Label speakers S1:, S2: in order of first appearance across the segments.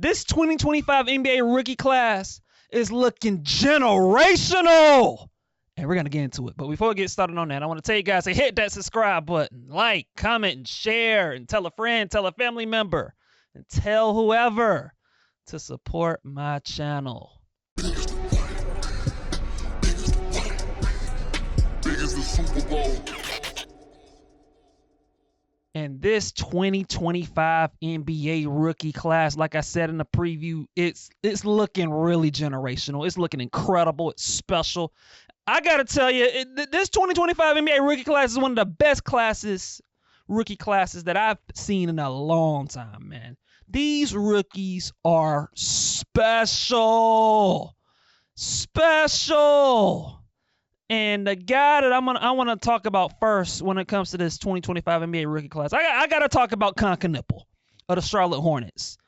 S1: This 2025 NBA rookie class is looking generational. And we're going to get into it. But before we get started on that, I want to tell you guys to hit that subscribe button. Like, comment, and share. And tell a friend, tell a family member. And tell whoever to support my channel. And this 2025 NBA rookie class, like I said in the preview, it's looking really generational. It's looking incredible. It's special. I got to tell you, this 2025 NBA rookie class is one of the best rookie classes that I've seen in a long time, man. These rookies are special. And the guy that I want to talk about first when it comes to this 2025 NBA rookie class, I got to talk about Kon Knueppel of the Charlotte Hornets.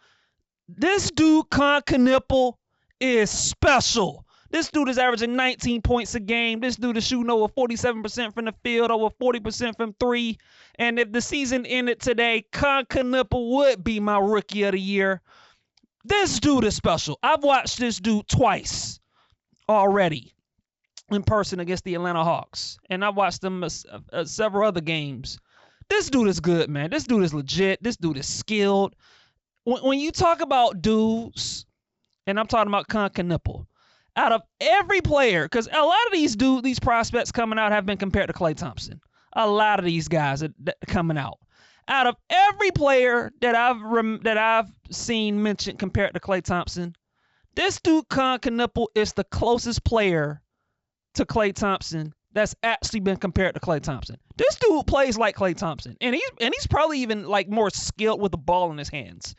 S1: This dude, Kon Knueppel, is special. This dude is averaging 19 points a game. This dude is shooting over 47% from the field, over 40% from three. And if the season ended today, Kon Knueppel would be my rookie of the year. This dude is special. I've watched this dude twice already in person against the Atlanta Hawks. And I've watched them several other games. This dude is good, man. This dude is legit. This dude is skilled. When you talk about dudes, and I'm talking about Kon Knueppel, out of every player, because a lot of these prospects coming out have been compared to Klay Thompson. A lot of these guys that coming out. Out of every player that I've seen mentioned compared to Klay Thompson, this dude Kon Knueppel is the closest player to Klay Thompson that's actually been compared to Klay Thompson. This dude plays like Klay Thompson, and he's probably even like more skilled with the ball in his hands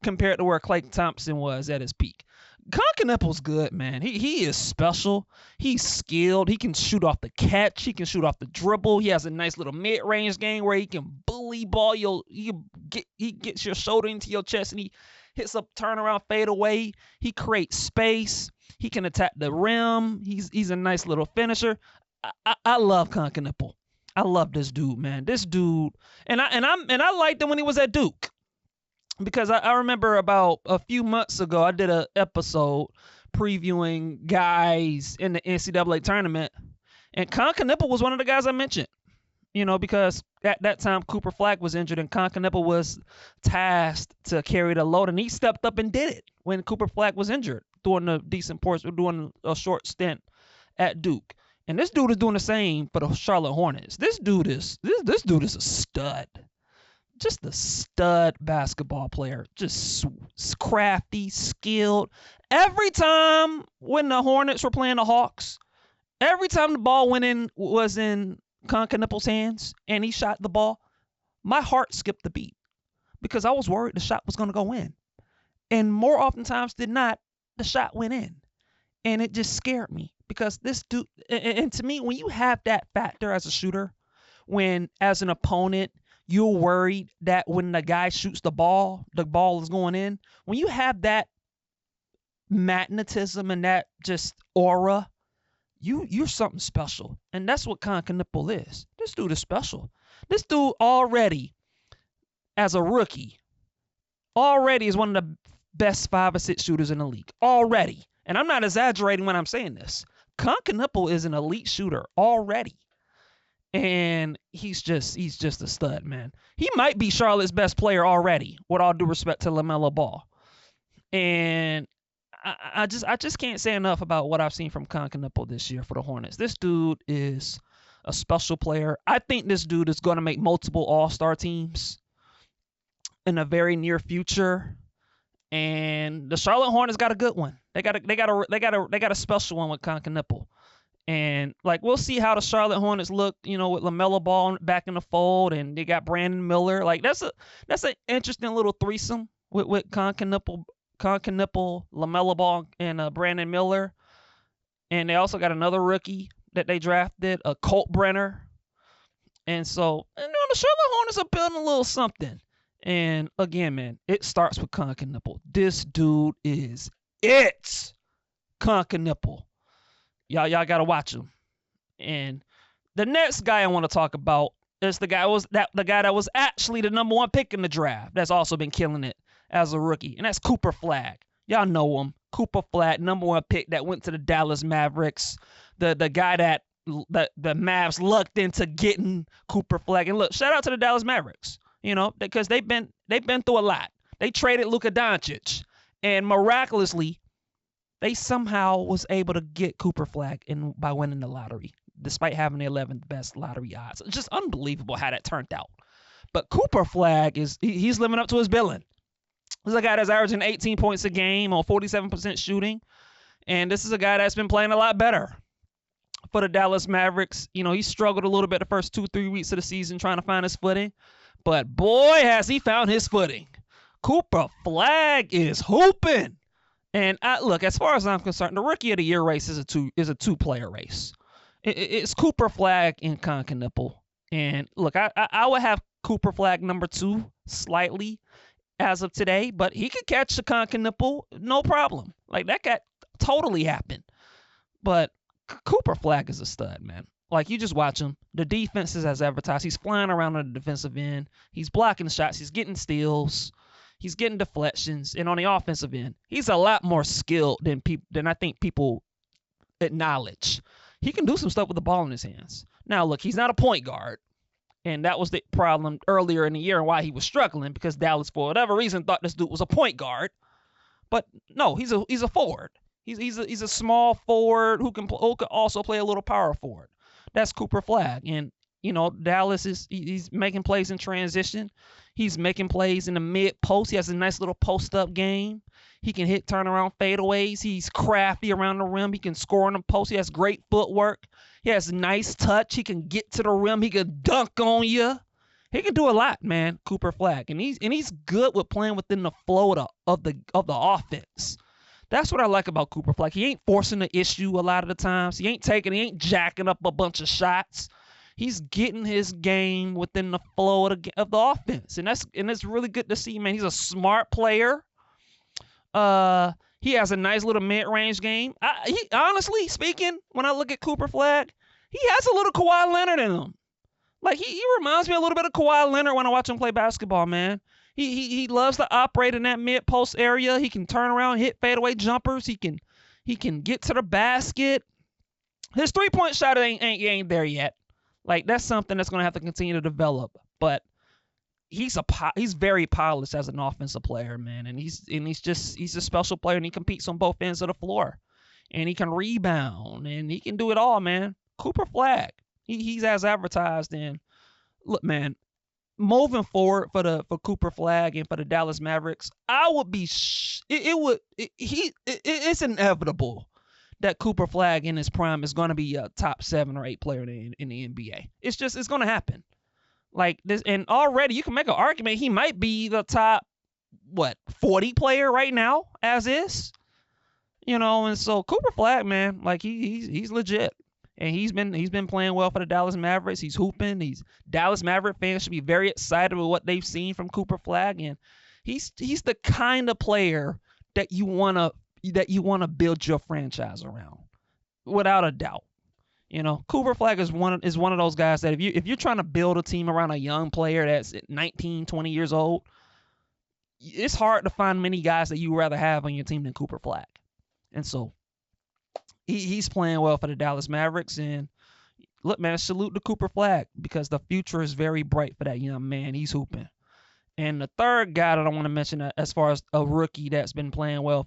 S1: compared to where Klay Thompson was at his peak. Kon Knueppel's good, man. He is special. He's skilled. He can shoot off the catch. He can shoot off the dribble. He has a nice little mid-range game where he can bully ball. He gets your shoulder into your chest and he hits a turnaround fade away. He creates space. He can attack the rim. He's a nice little finisher. I love Kon Knueppel. I love this dude, man. This dude, and I liked him when he was at Duke. Because I remember about a few months ago, I did an episode previewing guys in the NCAA tournament. And Kon Knueppel was one of the guys I mentioned. You know, because at that time, Cooper Flagg was injured and Kon Knueppel was tasked to carry the load. And he stepped up and did it when Cooper Flagg was injured during a short stint at Duke. And this dude is doing the same for the Charlotte Hornets. This dude is a stud. Just a stud basketball player. Just crafty, skilled. Every time when the Hornets were playing the Hawks, every time the ball was in Kon Knueppel's hands and he shot the ball, my heart skipped a beat because I was worried the shot was going to go in. And more oftentimes than not, the shot went in. And it just scared me because this dude, and to me, when you have that factor as a shooter, when as an opponent, you're worried that when the guy shoots the ball is going in. When you have that magnetism and that just aura, you're something special. And that's what Kon Knueppel is. This dude is special. This dude already, as a rookie, already is one of the best 5 or 6 shooters in the league. Already. And I'm not exaggerating when I'm saying this. Kon Knueppel is an elite shooter already. And he's just a stud, man. He might be Charlotte's best player already, with all due respect to LaMelo Ball. And I just can't say enough about what I've seen from Kon Knueppel this year for the Hornets. This dude is a special player. I think this dude is going to make multiple All-Star teams in the very near future. And the Charlotte Hornets got a good one. They got a special one with Kon Knueppel. And like we'll see how the Charlotte Hornets look, you know, with LaMelo Ball back in the fold, and they got Brandon Miller. Like that's an interesting little threesome with Kon Knueppel, LaMelo Ball, and Brandon Miller. And they also got another rookie that they drafted, Colt Brenner. And so, you know, the Charlotte Hornets are building a little something. And again, man, it starts with Kon Knueppel. This dude is it. Kon Knueppel. Y'all got to watch him. And the next guy I want to talk about is the guy that was actually the number 1 pick in the draft. That's also been killing it as a rookie, and that's Cooper Flagg. Y'all know him. Cooper Flagg, number 1 pick that went to the Dallas Mavericks. The guy that the Mavs lucked into getting Cooper Flagg. And look, shout out to the Dallas Mavericks, because they've been through a lot. They traded Luka Doncic, and miraculously, they somehow was able to get Cooper Flagg by winning the lottery, despite having the 11th best lottery odds. It's just unbelievable how that turned out. But Cooper Flagg he's living up to his billing. This is a guy that's averaging 18 points a game on 47% shooting. And this is a guy that's been playing a lot better for the Dallas Mavericks. He struggled a little bit the first 2-3 weeks of the season trying to find his footing. But boy, has he found his footing. Cooper Flagg is hooping. And look, as far as I'm concerned, the Rookie of the Year race is a two-player race. It's Cooper Flagg and Kon Knueppel. And look, I would have Cooper Flagg number 2 slightly as of today, but he could catch the Kon Knueppel, no problem. Like, that got totally happened. But Cooper Flagg is a stud, man. Like, you just watch him. The defense is as advertised. He's flying around on the defensive end. He's blocking shots. He's getting steals. He's getting deflections. And on the offensive end, he's a lot more skilled than I think people acknowledge. He can do some stuff with the ball in his hands. Now, look, he's not a point guard. And that was the problem earlier in the year and why he was struggling, because Dallas, for whatever reason, thought this dude was a point guard. But no, he's a forward. He's a small forward who can also play a little power forward. That's Cooper Flagg. And Dallas he's making plays in transition. He's making plays in the mid post. He has a nice little post up game. He can hit turnaround fadeaways. He's crafty around the rim. He can score on the post. He has great footwork. He has nice touch. He can get to the rim. He can dunk on you. He can do a lot, man, Cooper Flagg. And he's good with playing within the flow of the offense. That's what I like about Cooper Flagg. He ain't forcing the issue a lot of the times. He ain't jacking up a bunch of shots. He's getting his game within the flow of the offense. And it's really good to see, man. He's a smart player. He has a nice little mid-range game. Honestly speaking, when I look at Cooper Flagg, he has a little Kawhi Leonard in him. Like, he reminds me a little bit of Kawhi Leonard when I watch him play basketball, man. He loves to operate in that mid-post area. He can turn around, hit fadeaway jumpers. He can get to the basket. His three-point shot ain't there yet. Like, that's something that's going to have to continue to develop. But he's very polished as an offensive player, man. And he's a special player, and he competes on both ends of the floor. And he can rebound, and he can do it all, man. Cooper Flagg, he's as advertised. And look, man, moving forward for Cooper Flagg and for the Dallas Mavericks, I would be it's inevitable that Cooper Flagg in his prime is going to be a top 7 or 8 player in the NBA. It's going to happen. Like this, and already you can make an argument he might be the top 40 player right now as is. And so Cooper Flagg, man, like he's legit. And he's been playing well for the Dallas Mavericks. He's hooping. Dallas Maverick fans should be very excited with what they've seen from Cooper Flagg, and he's the kind of player that you wanna build your franchise around, without a doubt. Cooper Flagg is one of those guys that if you're trying to build a team around a young player that's 19, 20 years old, it's hard to find many guys that you'd rather have on your team than Cooper Flagg. And so he's playing well for the Dallas Mavericks. And look, man, salute to Cooper Flagg, because the future is very bright for that young man. He's hooping. And the third guy that I want to mention, as far as a rookie that's been playing well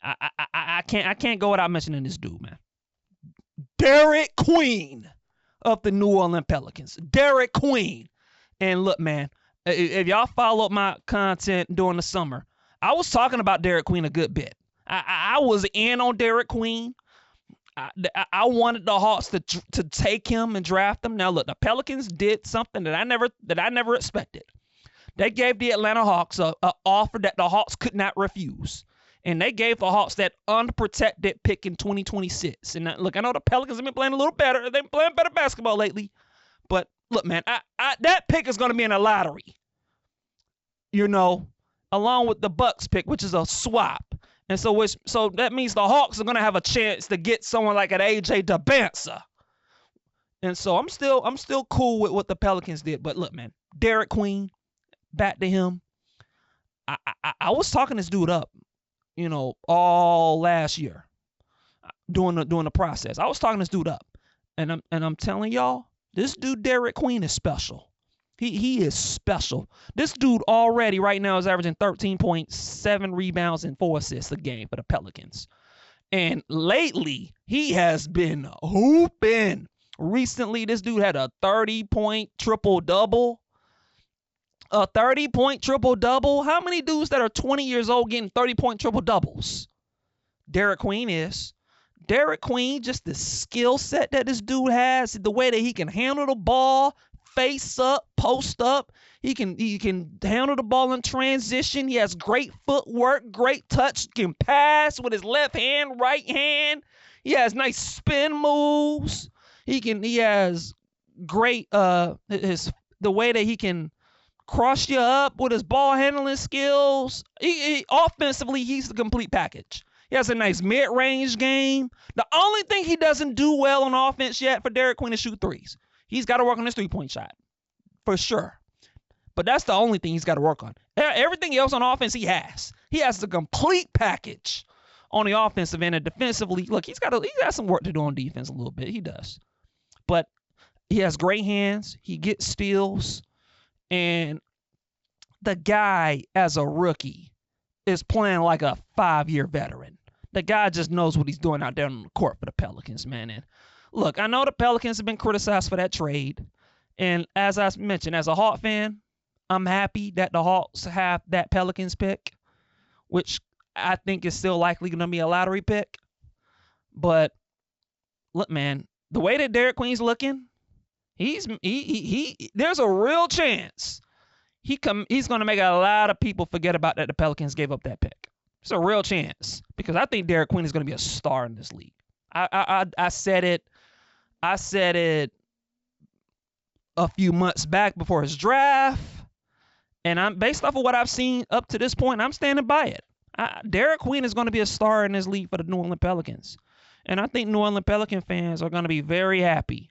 S1: I can't go without mentioning this dude, man. Derik Queen of the New Orleans Pelicans. Derik Queen. And look, man, if y'all followed my content during the summer, I was talking about Derik Queen a good bit. I was in on Derik Queen. I wanted the Hawks to take him and draft him. Now, look, the Pelicans did something that I never expected. They gave the Atlanta Hawks an offer that the Hawks could not refuse. And they gave the Hawks that unprotected pick in 2026. And look, I know the Pelicans have been playing a little better. They've been playing better basketball lately. But look, man, that pick is going to be in a lottery. Along with the Bucks pick, which is a swap. And so that means the Hawks are going to have a chance to get someone like an AJ DeBansa. And so I'm still cool with what the Pelicans did. But look, man, Derik Queen, back to him. I was talking this dude up, all last year doing the process. I was talking this dude up, and I'm telling y'all, this dude Derik Queen is special. He is special. This dude already right now is averaging 13.7 rebounds and 4 assists a game for the Pelicans. And lately, he has been hooping. Recently, this dude had a 30-point triple-double. A 30-point triple-double? How many dudes that are 20 years old getting 30-point triple-doubles? Derik Queen is. Derik Queen, just the skill set that this dude has, the way that he can handle the ball, face up, post up. He can handle the ball in transition. He has great footwork, great touch, can pass with his left hand, right hand. He has nice spin moves. He has great the way that he can cross you up with his ball handling skills. Offensively, he's the complete package. He has a nice mid-range game. The only thing he doesn't do well on offense yet for Derik Queen is shoot threes. He's got to work on his three-point shot, for sure. But that's the only thing he's got to work on. Everything else on offense he has. He has the complete package on the offensive end and defensively. Look, he's got some work to do on defense a little bit. He does. But he has great hands. He gets steals. And the guy, as a rookie, is playing like a 5-year veteran. The guy just knows what he's doing out there on the court for the Pelicans, man. And look, I know the Pelicans have been criticized for that trade. And as I mentioned, as a Hawk fan, I'm happy that the Hawks have that Pelicans pick, which I think is still likely going to be a lottery pick. But look, man, the way that Derik Queen's looking, there's a real chance he's going to make a lot of people forget about that the Pelicans gave up that pick. It's a real chance because I think Derik Queen is going to be a star in this league. I said it a few months back before his draft, and I'm based off of what I've seen up to this point, I'm standing by it. Derik Queen is going to be a star in this league for the New Orleans Pelicans, and I think New Orleans Pelican fans are going to be very happy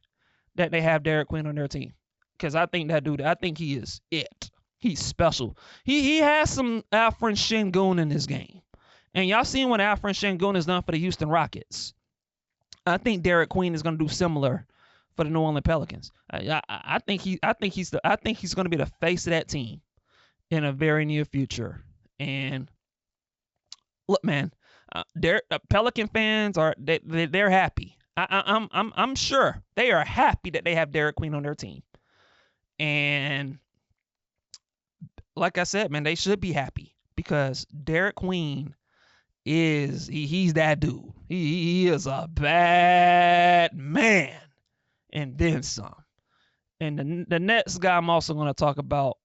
S1: that they have Derik Queen on their team because I think that dude, I think he is it. He's special. He has some Alfred Sengun in his game, and y'all seen what Alfred Sengun has done for the Houston Rockets. I think Derik Queen is going to do similar for the New Orleans Pelicans. I think he's going to be the face of that team in a very near future. And look, man, Pelican fans they're happy. I'm sure they are happy that they have Derik Queen on their team. And like I said, man, they should be happy because Derik Queen he's that dude. He is a bad man. And then some. And the next guy I'm also going to talk about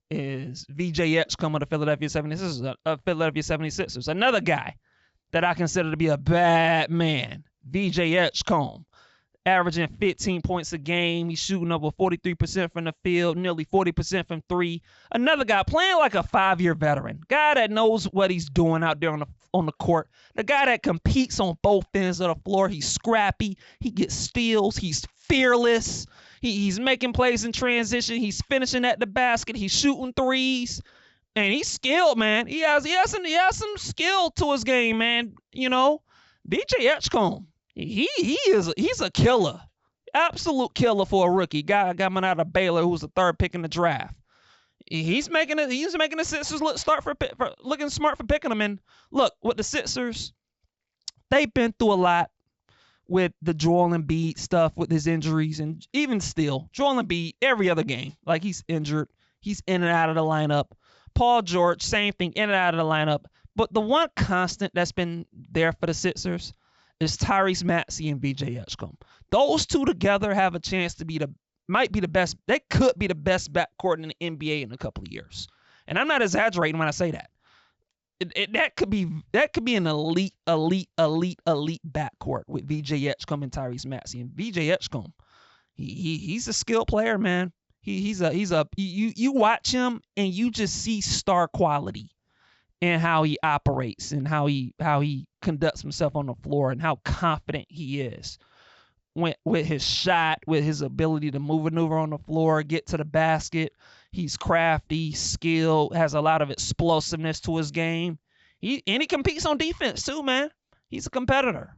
S1: is VJ Edgecombe of the Philadelphia 76ers. Another guy that I consider to be a bad man. VJ Edgecombe, averaging 15 points a game. He's shooting over 43% from the field, nearly 40% from three. Another guy playing like a 5-year veteran. Guy that knows what he's doing out there on the court. The guy that competes on both ends of the floor. He's scrappy. He gets steals. He's fearless. He's making plays in transition. He's finishing at the basket. He's shooting threes. And he's skilled, man. He has some skill to his game, man. VJ Edgecombe, he's a killer. Absolute killer for a rookie. Guy coming out of Baylor who was the 3rd pick in the draft. He's making the Sixers looking smart for picking them. And look, with the Sixers, they've been through a lot with the Joel Embiid stuff with his injuries, and even still, Joel Embiid every other game, like he's injured, he's in and out of the lineup. Paul George, same thing, in and out of the lineup. But the one constant that's been there for the Sixers is Tyrese Maxey and VJ Edgecombe. Those two together have a chance to might be the best. They could be the best backcourt in the NBA in a couple of years. And I'm not exaggerating when I say that. That could be an elite backcourt with VJ Edgecombe and Tyrese Maxey. And VJ Edgecombe, he's a skilled player, man. You watch him and you just see star quality in how he operates and how he conducts himself on the floor and how confident he is with his shot, with his ability to maneuver on the floor, get to the basket. He's crafty, skilled, has a lot of explosiveness to his game. He competes on defense too, man. He's a competitor.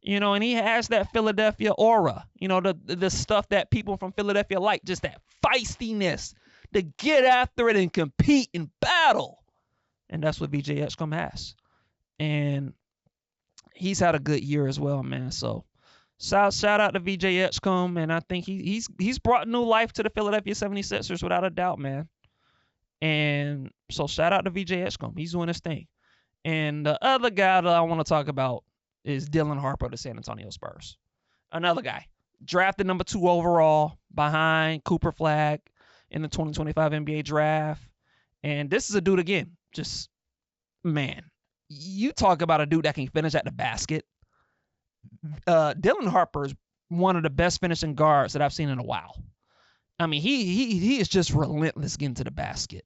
S1: And he has that Philadelphia aura. The stuff that people from Philadelphia like, just that feistiness to get after it and compete and battle. And that's what VJ Edgecombe has. And he's had a good year as well, man. So shout out to VJ Edgecombe, and I think he's brought new life to the Philadelphia 76ers without a doubt, man. And so shout out to VJ Edgecombe. He's doing his thing. And the other guy that I want to talk about is Dylan Harper of the San Antonio Spurs. Another guy. Drafted number 2 overall behind Cooper Flagg in the 2025 NBA draft. And this is a dude, again, just, man, you talk about a dude that can finish at the basket. Dylan Harper is one of the best finishing guards that I've seen in a while. I mean, he is just relentless getting to the basket.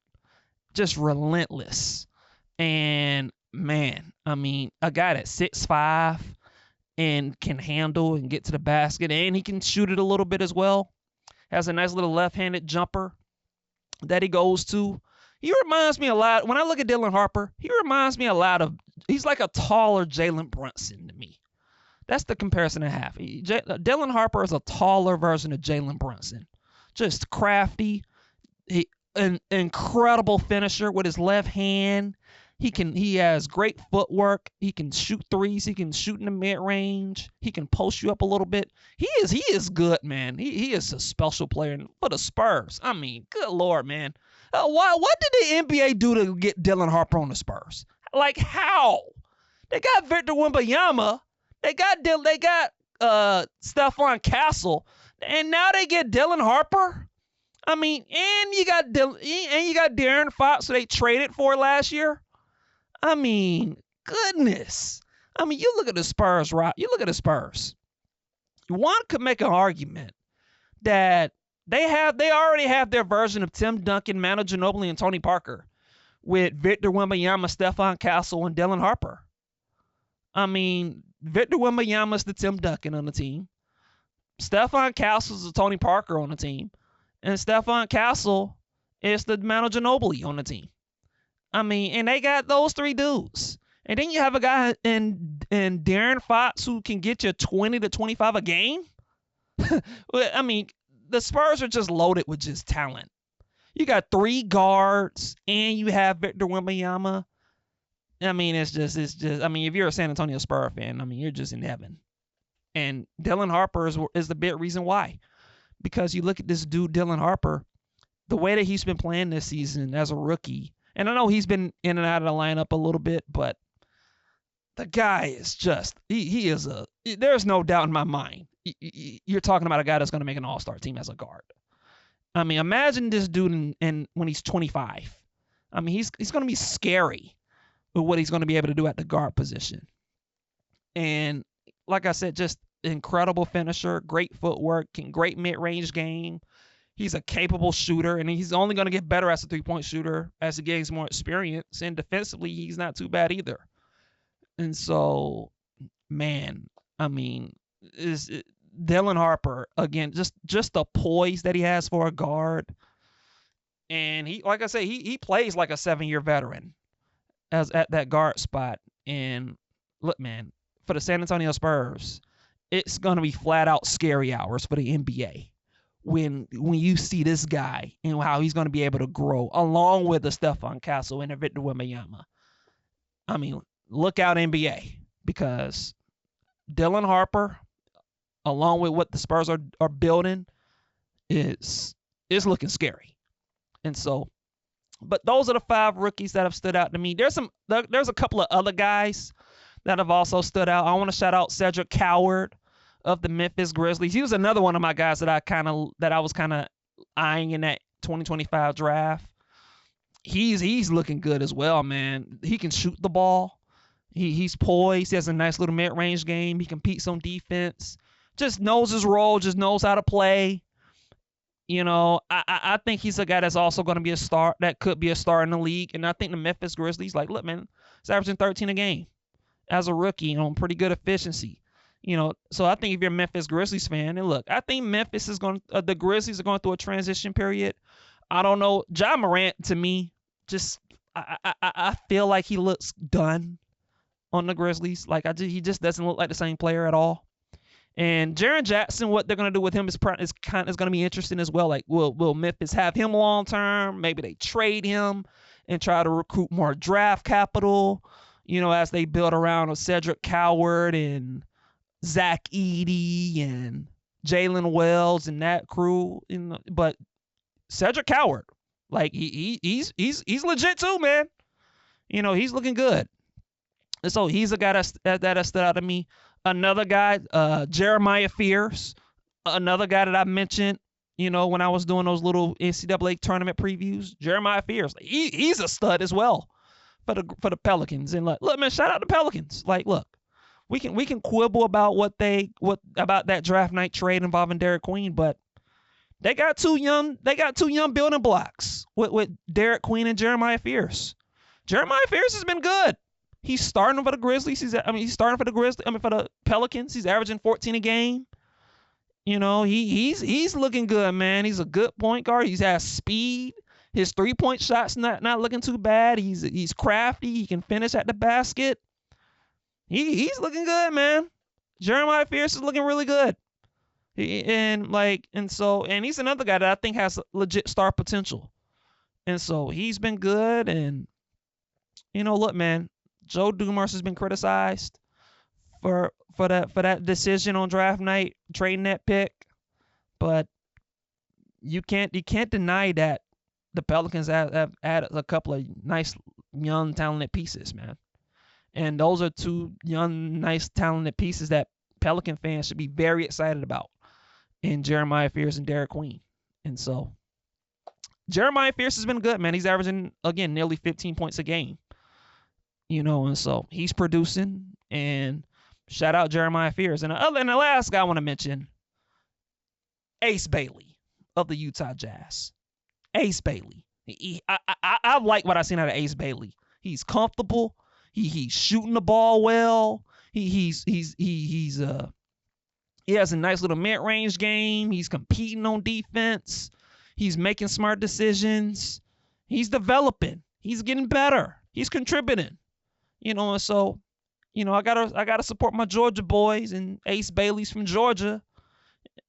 S1: Just relentless. And, man, I mean, a guy that's 6'5" and can handle and get to the basket, and he can shoot it a little bit as well. Has a nice little left-handed jumper that he goes to. He reminds me a lot, when I look at Dylan Harper, he reminds me a lot of, he's like a taller Jalen Brunson to me. That's the comparison I have. Dylan Harper is a taller version of Jalen Brunson. Just crafty, an incredible finisher with his left hand. He has great footwork. He can shoot threes. He can shoot in the mid-range. He can post you up a little bit. He is good, man. He is a special player for the Spurs. I mean, good Lord, man. What did the NBA do to get Dylan Harper on the Spurs? Like, how? They got Victor Wembanyama. They got Stephon Castle, and now they get Dylan Harper. I mean, and you got De'Aaron Fox, who they traded for last year. I mean, goodness. I mean, you look at the Spurs, right? You look at the Spurs. One could make an argument that they already have their version of Tim Duncan, Manu Ginobili, and Tony Parker with Victor Wembanyama, Stephon Castle, and Dylan Harper. I mean, Victor Wembanyama's the Tim Duncan on the team. Stephon Castle's the Tony Parker on the team. And Stephon Castle is the Manu Ginobili on the team. I mean, and they got those 3 dudes. And then you have a guy in De'Aaron Fox who can get you 20 to 25 a game. I mean, the Spurs are just loaded with just talent. You got 3 guards, and you have Victor Wembanyama. I mean, it's just. I mean, if you're a San Antonio Spurs fan, I mean, you're just in heaven. And Dylan Harper is the big reason why, because you look at this dude, Dylan Harper, the way that he's been playing this season as a rookie, and I know he's been in and out of the lineup a little bit, but the guy is just. He is a. There's no doubt in my mind. You're talking about a guy that's going to make an all-star team as a guard. I mean, imagine this dude when he's 25. I mean, he's going to be scary with what he's going to be able to do at the guard position. And like I said, just incredible finisher, great footwork, great mid-range game. He's a capable shooter, and he's only going to get better as a three-point shooter as he gains more experience. And defensively, he's not too bad either. And so, man, I mean, Dylan Harper, again, just the poise that he has for a guard. And he, like I say, he plays like a 7-year veteran at that guard spot. And look, man, for the San Antonio Spurs, it's going to be flat out scary hours for the NBA when you see this guy and how he's going to be able to grow along with the Stephon Castle and the Victor Wembanyama. I mean, look out NBA, because Dylan Harper, along with what the Spurs are building, is looking scary. And so, but those are the 5 rookies that have stood out to me. There's a couple of other guys that have also stood out. I want to shout out Cedric Coward of the Memphis Grizzlies. He was another one of my guys that I was kind of eyeing in that 2025 draft. He's looking good as well, man. He can shoot the ball. He's poised. He has a nice little mid-range game. He competes on defense. Just knows his role. Just knows how to play. You know, I think he's a guy that's also going to be a star. That could be a star in the league. And I think the Memphis Grizzlies, like, look, man, he's averaging 13 a game as a rookie, on pretty good efficiency. You know, so I think if you're a Memphis Grizzlies fan, and look, I think the Grizzlies are going through a transition period. I don't know. Ja Morant, to me, just I feel like he looks done on the Grizzlies. Like he just doesn't look like the same player at all. And Jaren Jackson, what they're gonna do with him is gonna be interesting as well. Like, will Memphis have him long term? Maybe they trade him and try to recruit more draft capital. As they build around a Cedric Coward and Zach Edey and Jalen Wells and that crew. But Cedric Coward, like he's legit too, man. He's looking good. And so he's a guy that stood out to me. Another guy, Jeremiah Fears, another guy that I mentioned, when I was doing those little NCAA tournament previews. Jeremiah Fears, he's a stud as well for the Pelicans. And look, man, shout out to Pelicans. Like, look, we can quibble about about that draft night trade involving Derik Queen, but they got two young building blocks with Derik Queen and Jeremiah Fears. Jeremiah Fears has been good. He's starting for the Grizzlies. He's starting for the Pelicans. He's averaging 14 a game. He's looking good, man. He's a good point guard. He has speed. His 3-point shot's not looking too bad. He's crafty. He can finish at the basket. He's looking good, man. Jeremiah Fears is looking really good. And he's another guy that I think has legit star potential. And so he's been good. And look, man, Joe Dumars has been criticized for that decision on draft night, trading that pick. But you can't deny that the Pelicans have added a couple of nice, young, talented pieces, man. And those are two young, nice, talented pieces that Pelican fans should be very excited about in Jeremiah Fears and Derik Queen. And so Jeremiah Fears has been good, man. He's averaging, again, nearly 15 points a game. And so he's producing, and shout out Jeremiah Fears. And the last guy I want to mention, Ace Bailey of the Utah Jazz. Ace Bailey. I like what I've seen out of Ace Bailey. He's comfortable. He's shooting the ball well. He has a nice little mid-range game. He's competing on defense. He's making smart decisions. He's developing. He's getting better. He's contributing. And so, I gotta support my Georgia boys, and Ace Bailey's from Georgia,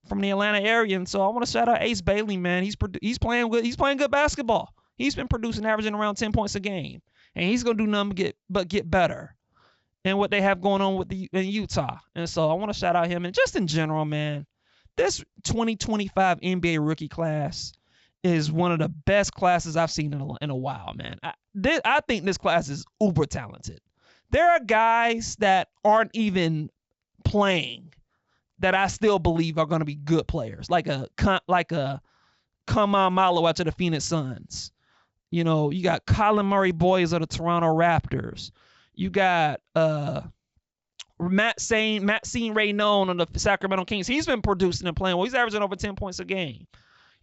S1: from the Atlanta area. And so I want to shout out Ace Bailey, man. He's playing good. He's playing good basketball. He's been producing, averaging around 10 points a game, and he's gonna do nothing but get better than what they have going on in Utah. And so I want to shout out him. And just in general, man, this 2025 NBA rookie class is one of the best classes I've seen in a while, man. I think this class is uber talented. There are guys that aren't even playing that I still believe are going to be good players, like a Kama Malo out to the Phoenix Suns. You got Colin Murray Boyes of the Toronto Raptors. You got Matt Raynon on the Sacramento Kings. He's been producing and playing well. He's averaging over 10 points a game.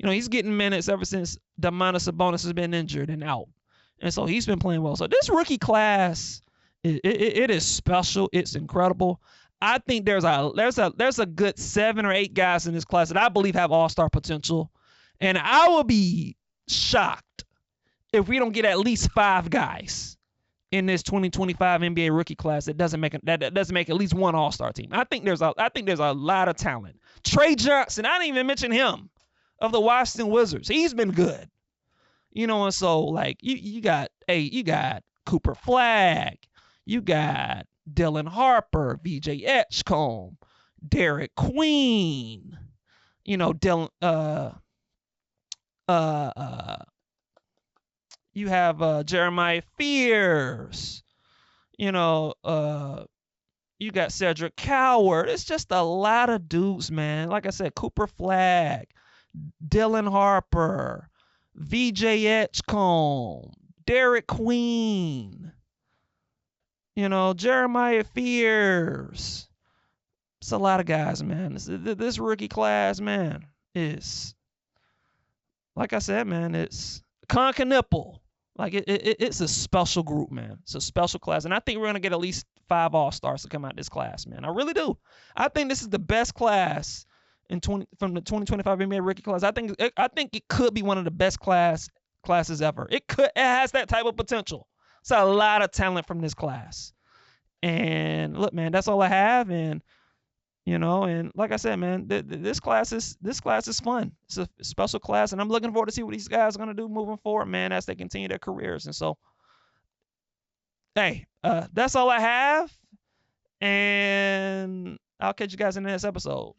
S1: He's getting minutes ever since Domantas Sabonis has been injured and out. And so he's been playing well. So this rookie class, it is special. It's incredible. I think there's a good 7 or 8 guys in this class that I believe have all-star potential. And I will be shocked if we don't get at least 5 guys in this 2025 NBA rookie class that doesn't make at least one all-star team. I think there's a lot of talent. Trey Johnson, I didn't even mention him, of the Washington Wizards. He's been good. And so like you got Cooper Flagg, you got Dylan Harper, VJ Edgecombe, Derik Queen, you have Jeremiah Fears, you got Cedric Coward. It's just a lot of dudes, man. Like I said, Cooper Flagg, Dylan Harper, VJ Edgecombe, Derik Queen, Jeremiah Fears. It's a lot of guys, man. This rookie class, man, is, like I said, man, it's Kon Knueppel. Like it's a special group, man. It's a special class. And I think we're going to get at least 5 all-stars to come out of this class, man. I really do. I think this is the best class from the 2025 NBA rookie class. I think it could be one of the best classes ever. It has that type of potential. It's a lot of talent from this class. And look, man, that's all I have. And and like I said, man, this class is fun. It's a special class, and I'm looking forward to see what these guys are gonna do moving forward, man, as they continue their careers. And so, hey, that's all I have, and I'll catch you guys in the next episode.